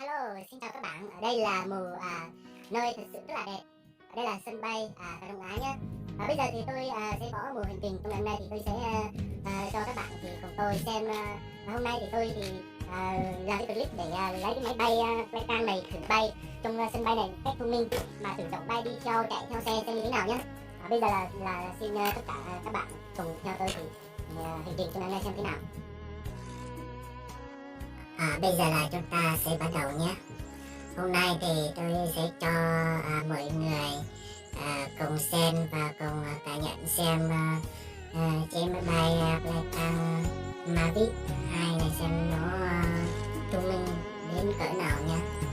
Hello, xin chào các bạn. Ở đây là nơi thực sự rất là đẹp. Ở đây là sân bay Cà Rồng Á nhé. Bây giờ thì tôi sẽ có một hành trình trong ngày hôm nay thì tôi sẽ cho các bạn thì cùng tôi xem. Hôm nay thì tôi làm cái clip để lấy cái máy bay Flycam này thử bay trong sân bay này cách thông minh mà tự động bay đi chạy theo xe xem như thế nào nhé. Bây giờ là xin tất cả các bạn cùng theo tôi thì hành trình trong ngày hôm nay xem thế nào. Bây giờ là chúng ta sẽ bắt đầu nhé. Hôm nay thì tôi sẽ cho mọi người cùng xem và cùng cảm nhận xem trên máy bay Flycam Mavic 2 này xem nó thông minh đến cỡ nào nhé.